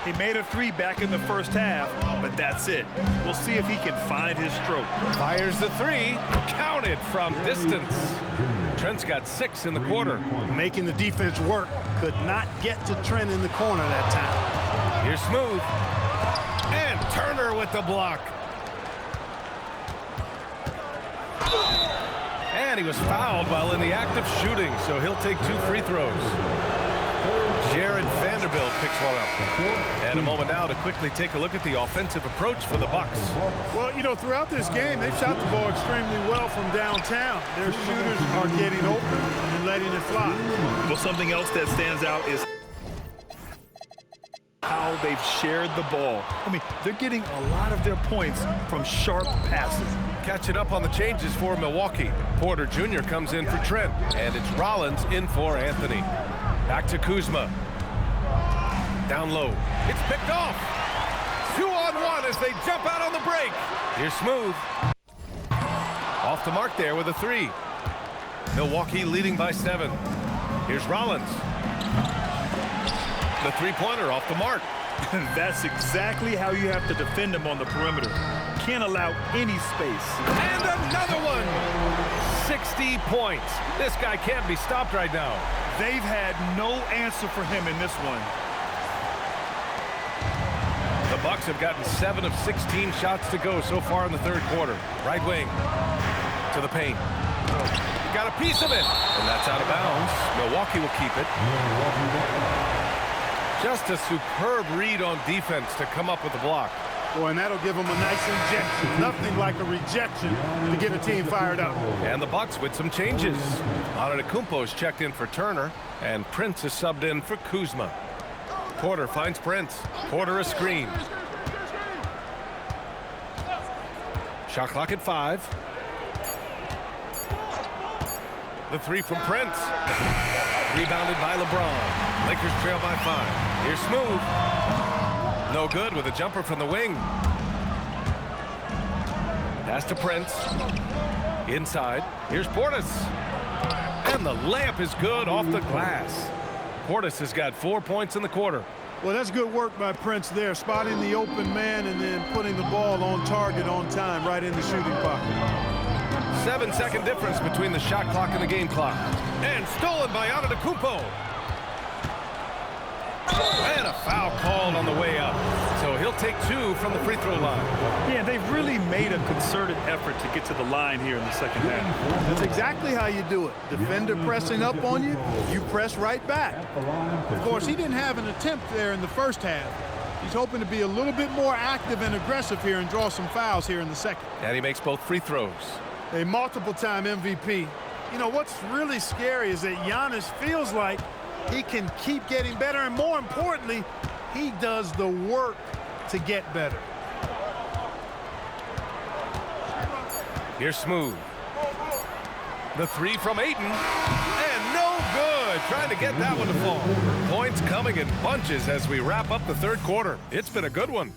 S3: He made a three back in the first half, but that's it. We'll see if he can find his stroke.
S2: Fires the three, counted from distance. Trent's got 6 in the quarter.
S4: Making the defense work. Could not get to Trent in the corner that time.
S2: Here's Smooth. And Turner with the block. And he was fouled while in the act of shooting, so he'll take 2 free throws. Jared Vanderbilt picks one up. And a moment now to quickly take a look at the offensive approach for the Bucks.
S4: Well, you know, throughout this game, they've shot the ball extremely well from downtown. Their shooters are getting open and letting it fly.
S3: Well, something else that stands out is how they've shared the ball. I mean, they're getting a lot of their points from sharp passes.
S2: Catching up on the changes for Milwaukee. Porter Jr. comes in for Trent, and it's Rollins in for Anthony. Back to Kuzma. Down low. It's picked off. 2-on-1 as they jump out on the break. Here's Smooth. Off the mark there with a 3. Milwaukee leading by 7. Here's Rollins. The three-pointer off the mark.
S3: That's exactly how you have to defend him on the perimeter. Can't allow any space.
S2: And another one. 60 points. This guy can't be stopped right now.
S3: They've had no answer for him in this one.
S2: The Bucks have gotten 7 of 16 shots to go so far in the third quarter. Right wing to the paint. Got a piece of it, and that's out of bounds. Milwaukee will keep it. Just a superb read on defense to come up with the block.
S4: Boy, and that'll give them a nice injection. Nothing like a rejection to get a team fired up.
S2: And the Bucks with some changes. Antetokounmpo's checked in for Turner, and Prince is subbed in for Kuzma. Porter finds Prince. Porter a screen. Shot clock at 5. The 3 from Prince. Rebounded by LeBron. Lakers trail by 5. Here's Smooth. No good with a jumper from the wing. Pass to Prince. Inside. Here's Portis. And the layup is good off the glass. Portis has got 4 points in the quarter.
S4: Well, that's good work by Prince there, spotting the open man and then putting the ball on target on time right in the shooting pocket.
S2: 7-second difference between the shot clock and the game clock. And stolen by Antetokounmpo. And a foul called on the way up. So he'll take 2 from the free throw line.
S3: Yeah, they've really made a concerted effort to get to the line here in the second half.
S4: That's exactly how you do it. Defender pressing up on you, you press right back. Of course, he didn't have an attempt there in the first half. He's hoping to be a little bit more active and aggressive here and draw some fouls here in the second.
S2: And he makes both free throws.
S4: A multiple-time MVP. You know, what's really scary is that Giannis feels like he can keep getting better, and more importantly, he does the work to get better.
S2: Here's Smooth. The 3 from Ayton. And no good. Trying to get that one to fall. Points coming in bunches as we wrap up the third quarter. It's been a good one.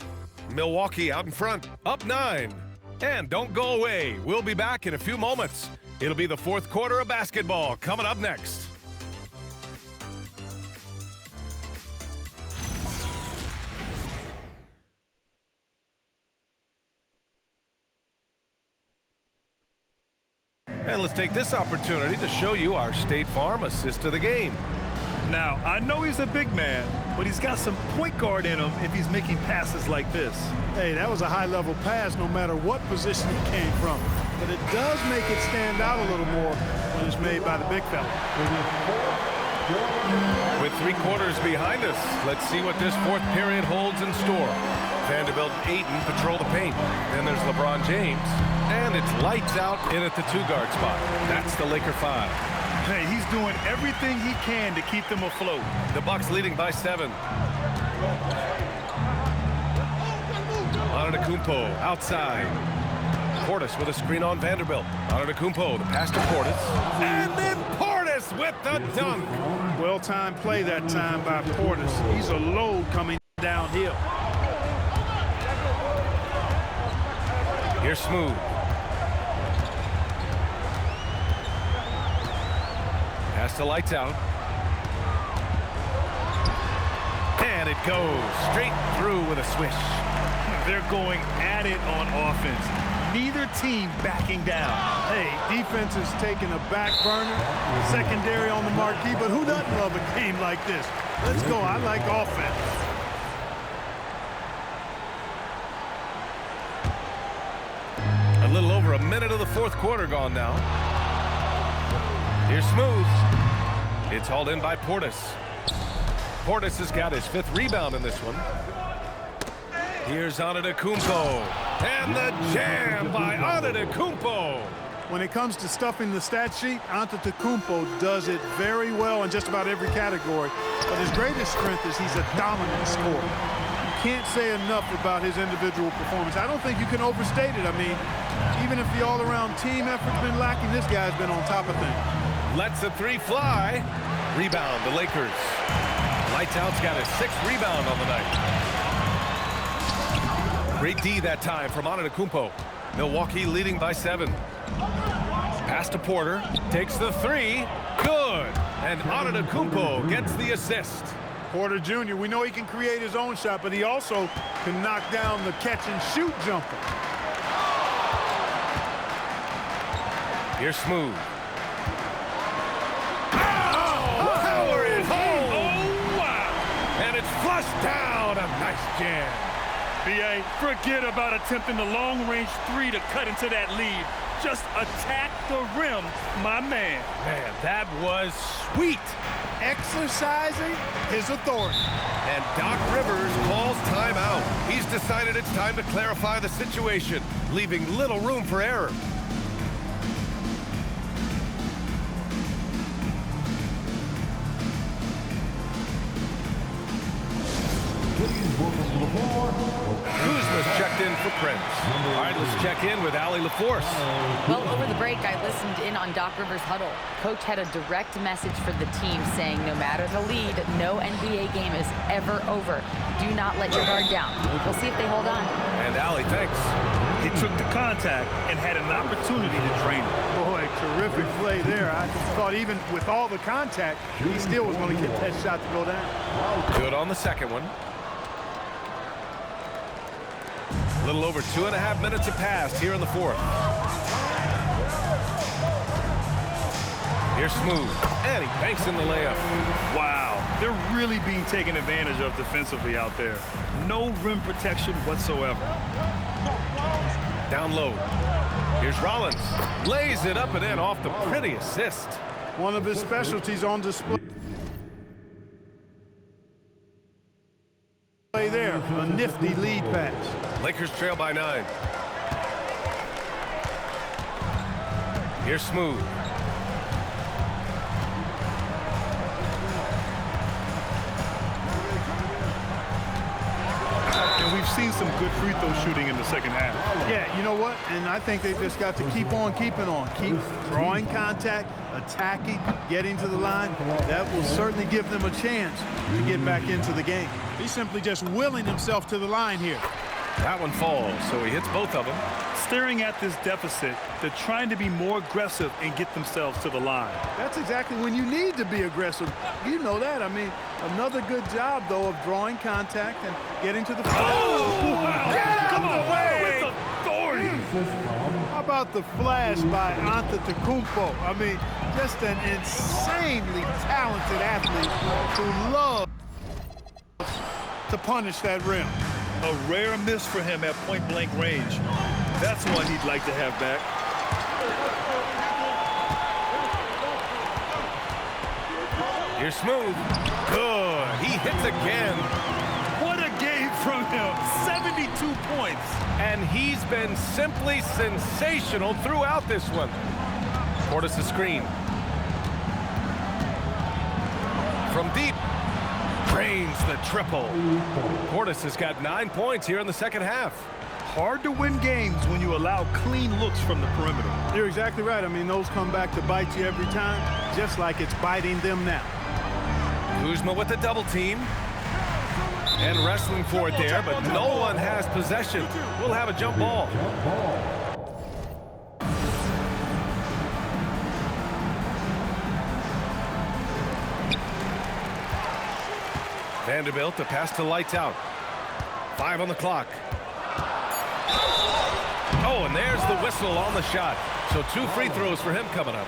S2: Milwaukee out in front, up 9. And don't go away. We'll be back in a few moments. It'll be the fourth quarter of basketball coming up next. And let's take this opportunity to show you our State Farm assist of the game.
S3: Now, I know he's a big man, but he's got some point guard in him if he's making passes like this.
S4: Hey, that was a high-level pass no matter what position it came from. But it does make it stand out a little more when it's made by the big fella.
S2: With 3 quarters behind us, let's see what this fourth period holds in store. Vanderbilt and Ayton patrol the paint. Then there's LeBron James. And it's lights out in at the 2-guard spot. That's the Laker 5.
S3: Hey, he's doing everything he can to keep them afloat.
S2: The Bucks leading by 7. Antetokounmpo outside. Portis with a screen on Vanderbilt. Antetokounmpo, the pass to Portis. And then Portis with the dunk.
S4: Well-timed play that time by Portis. He's a load coming downhill.
S2: Here's Smooth. Pass to lights out. And it goes straight through with a swish.
S3: They're going at it on offense. Neither team backing down.
S4: Hey, defense is taking a back burner, secondary on the marquee, but who doesn't love a game like this? Let's go. I like offense.
S2: A little over a minute of the fourth quarter gone now. Here's Smooth. It's hauled in by Portis. Portis has got his 5th rebound in this one. Here's Antetokounmpo. And the jam by Antetokounmpo.
S4: When it comes to stuffing the stat sheet, Antetokounmpo does it very well in just about every category. But his greatest strength is he's a dominant scorer. You can't say enough about his individual performance. I don't think you can overstate it. I mean, even if the all-around team effort's been lacking, this guy's been on top of things.
S2: Lets the 3 fly. Rebound, the Lakers. Lights Out's got his 6th rebound on the night. Great D that time from Antetokounmpo. Milwaukee leading by 7. Pass to Porter. Takes the 3. Good. And Antetokounmpo gets the assist.
S4: Porter Jr., we know he can create his own shot, but he also can knock down the catch-and-shoot jumper.
S2: Here's Smooth. Power it home. Oh, wow. And it's flushed down. A nice jam.
S3: B.A., forget about attempting the long-range 3 to cut into that lead. Just attack the rim, my man.
S2: Man, that was sweet.
S4: Exercising his authority.
S2: And Doc Rivers calls timeout. He's decided it's time to clarify the situation, leaving little room for error. Kuzma's checked in for Prince. All right, let's check in with Allie LaForce.
S5: Well, over the break, I listened in on Doc Rivers' huddle. Coach had a direct message for the team saying no matter the lead, no NBA game is ever over. Do not let your guard down. We'll see if they hold on.
S2: And Allie, thanks.
S3: He took the contact and had an opportunity to drain it.
S4: Boy, terrific play there. I thought even with all the contact, he still was going to get that shot to go down.
S2: Good on the second one. A little over 2.5 minutes have passed here in the fourth. Here's Smooth. And he banks in the layup.
S3: Wow, they're really being taken advantage of defensively out there. No rim protection whatsoever.
S2: Down low. Here's Rollins. Lays it up and in off the pretty assist.
S4: One of his specialties on display there. A nifty lead pass.
S2: Lakers trail by 9. Here's Smooth.
S3: And we've seen some good free throw shooting in the second half.
S4: Yeah, you know what? And I think they've just got to keep on keeping on. Keep drawing contact, attacking, getting to the line. That will certainly give them a chance to get back into the game. He's simply just willing himself to the line here.
S2: That one falls, so he hits both of them.
S3: Staring at this deficit, they're trying to be more aggressive and get themselves to the line.
S4: That's exactly when you need to be aggressive. You know that. I mean, another good job, though, of drawing contact and getting to the floor.
S3: Oh, wow.
S4: Get
S3: Come
S4: out of the
S3: away
S4: way!
S3: with authority.
S4: How about the flash by Antetokounmpo? I mean, just an insanely talented athlete who loves to punish that rim.
S3: A rare miss for him at point-blank range. That's one he'd like to have back.
S2: Here's Smooth. Good. He hits again.
S3: What a game from him. 72 points.
S2: And he's been simply sensational throughout this one. Portis a screen. From deep. Drains the triple. Portis has got 9 points here in the second half.
S3: Hard to win games when you allow clean looks from the perimeter.
S4: You're exactly right. I mean, those come back to bite you every time, just like it's biting them now.
S2: Kuzma with the double team. And wrestling for it there, but no one has possession. We'll have a jump ball. Vanderbilt, the pass to lights out. 5 on the clock. Oh, and there's the whistle on the shot. So 2 free throws for him coming up.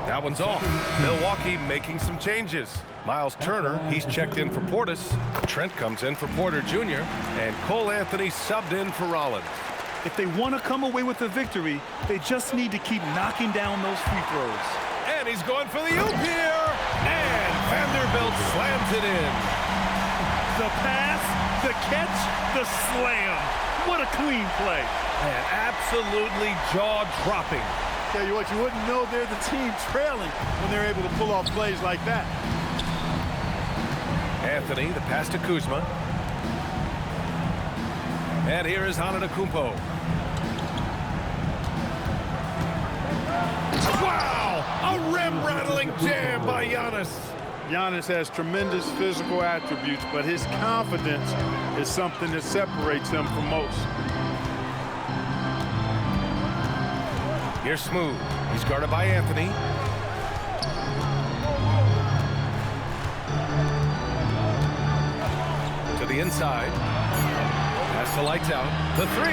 S2: That one's off. Milwaukee making some changes. Miles Turner, he's checked in for Portis. Trent comes in for Porter Jr. And Cole Anthony subbed in for Rollins.
S3: If they want to come away with a victory, they just need to keep knocking down those free throws.
S2: And he's going for the oop here. And Vanderbilt slams it in.
S3: The pass, the catch, the slam. What a clean play.
S2: Man, absolutely jaw-dropping.
S4: Tell you what, you wouldn't know they're the team trailing when they're able to pull off plays like that.
S2: Anthony, the pass to Kuzma. And here is Antetokounmpo. Wow! A rim-rattling jam by Giannis.
S4: Giannis has tremendous physical attributes, but his confidence is something that separates him from most.
S2: Here's Smooth. He's guarded by Anthony. To the inside. Pass the lights out. The 3.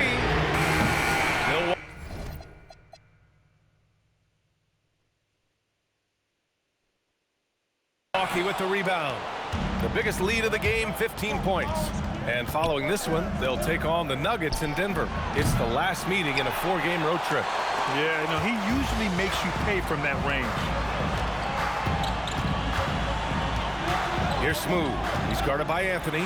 S2: Milwaukee with the rebound. The biggest lead of the game, 15 points. And following this one, they'll take on the Nuggets in Denver. It's the last meeting in a 4-game road trip.
S3: Yeah, no, he usually makes you pay from that range.
S2: Here's Smooth. He's guarded by Anthony.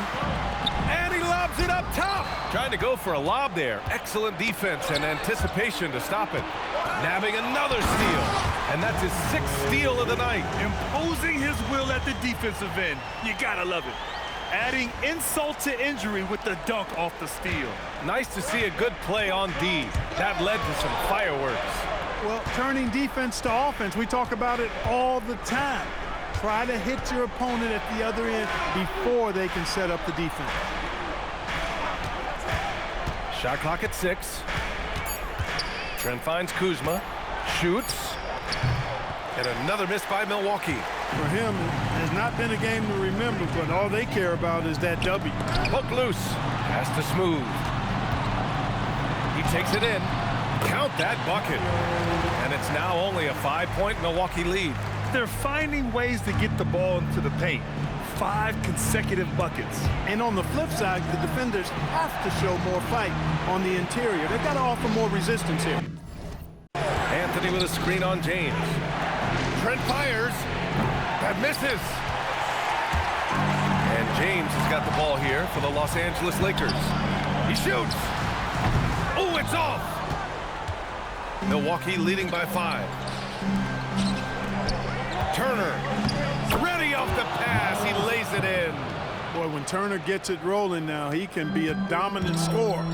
S2: And he lobs it up top. Trying to go for a lob there. Excellent defense and anticipation to stop it. Nabbing another steal. And that's his 6th steal of the night.
S3: Imposing his will at the defensive end. You gotta love it. Adding insult to injury with the dunk off the steal.
S2: Nice to see a good play on D. That led to some fireworks.
S4: Well, turning defense to offense, we talk about it all the time. Try to hit your opponent at the other end before they can set up the defense.
S2: Shot clock at 6. Trent finds Kuzma. Shoots. And another miss by Milwaukee.
S4: For him, it has not been a game to remember, but all they care about is that W.
S2: Hook loose. Pass to Smooth. He takes it in. Count that bucket. And it's now only a 5-point Milwaukee lead.
S3: They're finding ways to get the ball into the paint. 5 consecutive buckets.
S4: And on the flip side, the defenders have to show more fight on the interior. They've got to offer more resistance here.
S2: Anthony with a screen on James. Trent fires. That misses. And James has got the ball here for the Los Angeles Lakers. He shoots. Oh, it's off. Milwaukee leading by 5. Turner. Ready off the pass. He lays it in.
S4: Boy, when Turner gets it rolling now, he can be a dominant scorer.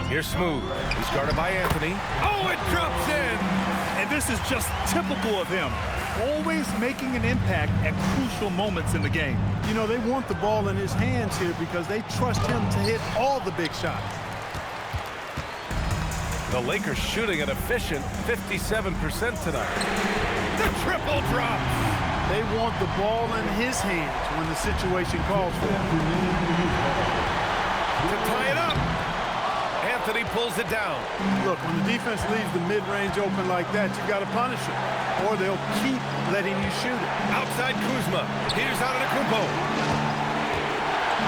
S2: Here's Smooth. He's guarded by Anthony. Oh, it drops in.
S3: And this is just typical of him. Always making an impact at crucial moments in the game.
S4: You know, they want the ball in his hands here because they trust him to hit all the big shots.
S2: The Lakers shooting an efficient 57% tonight. The triple drops.
S4: They want the ball in his hands when the situation calls for it.
S2: To tie it up. Anthony pulls it down.
S4: Look, when the defense leaves the mid-range open like that, you got to punish it, or they'll keep letting you shoot it.
S2: Outside Kuzma. Here's Antetokounmpo.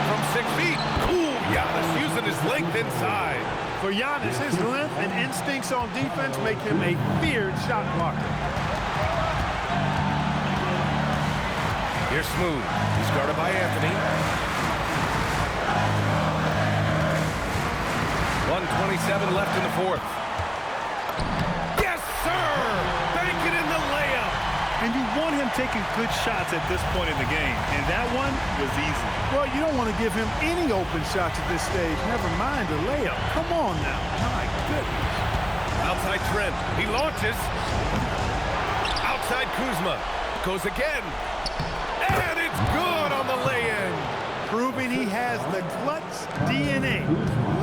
S2: From 6 feet. Ooh, Giannis using his length inside.
S4: For Giannis, his length and instincts on defense make him a feared shot blocker.
S2: Here's Smooth. He's guarded by Anthony. 1:27 left in the 4th. Yes, sir! Bank it in the layup.
S3: And you want him taking good shots at this point in the game. And that one was easy.
S4: Well, you don't want to give him any open shots at this stage. Never mind a layup. Come on now. My goodness.
S2: Outside Trent. He launches. Outside Kuzma. Goes again. And it's good on the lay-in.
S4: Proving he has the clutch DNA.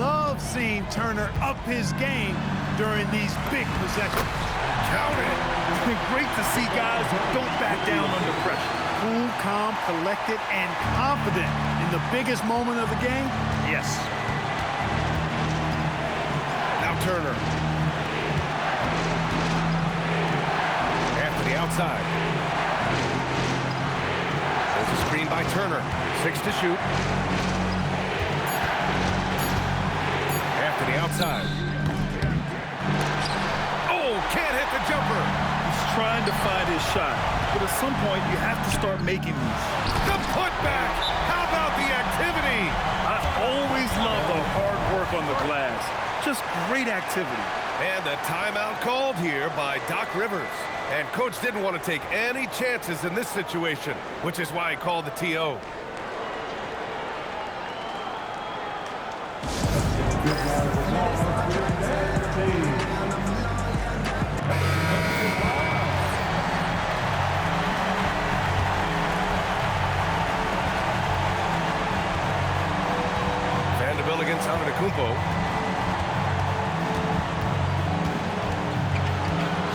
S4: Love seeing Turner up his game during these big possessions.
S2: Count it.
S3: It's been great to see guys who don't back down under pressure.
S10: Cool, calm, collected, and confident in the biggest moment of the game? Yes.
S2: Now Turner. Anthony outside. There's a screen by Turner. 6 to shoot. Anthony outside. Oh, can't hit the jumper.
S3: He's trying to find his shot, but at some point you have to start making these.
S2: The putback. How about the activity?
S3: I always love the hard work on the glass. Just great activity.
S2: And the timeout called here by Doc Rivers. And coach didn't want to take any chances in this situation, which is why he called the TO. Vanderbilt against Antetokounmpo.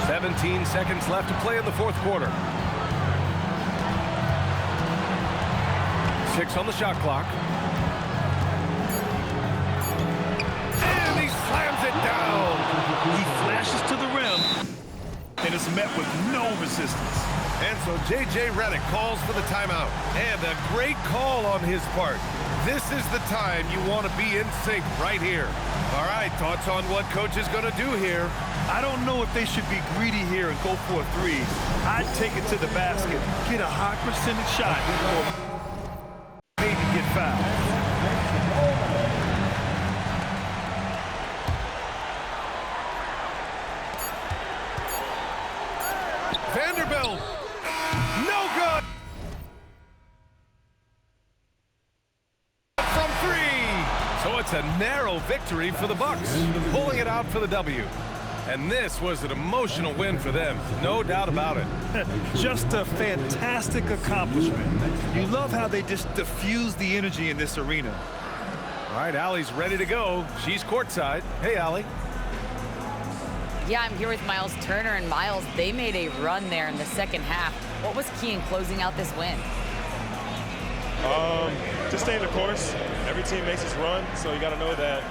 S2: 17 seconds left to play in the fourth quarter. 6 on the shot clock. And he slams it down.
S3: He flashes to the rim and is met with no resistance.
S2: And so J.J. Redick calls for the timeout. And a great call on his part. This is the time you want to be in sync right here. All right, thoughts on what coach is going to do here?
S3: I don't know if they should be greedy here and go for a three. I'd take it to the basket, get a high percentage shot, or maybe get fouled.
S2: Vanderbilt, no good. From 3. So it's a narrow victory for the Bucks, pulling it out for the W. And this was an emotional win for them, no doubt about it.
S3: Just a fantastic accomplishment. You love how they just diffuse the energy in this arena.
S2: All right, Allie's ready to go. She's courtside. Hey, Allie.
S5: Yeah, I'm here with Miles Turner, and Miles, they made a run there in the second half. What was key in closing out this win?
S11: Just staying the course. Every team makes its run, so you got to know that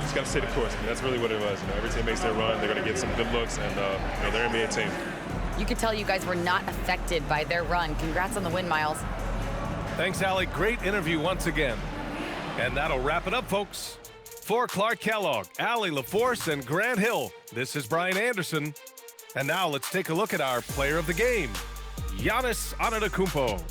S11: just got to stay the course. I mean, that's really what it was. You know, every team makes their run. They're going to get some good looks, and you know, they're an NBA team.
S5: You could tell you guys were not affected by their run. Congrats on the win, Miles.
S2: Thanks, Allie. Great interview once again. And that'll wrap it up, folks. For Clark Kellogg, Allie LaForce, and Grant Hill, this is Brian Anderson. And now let's take a look at our player of the game, Giannis Antetokounmpo.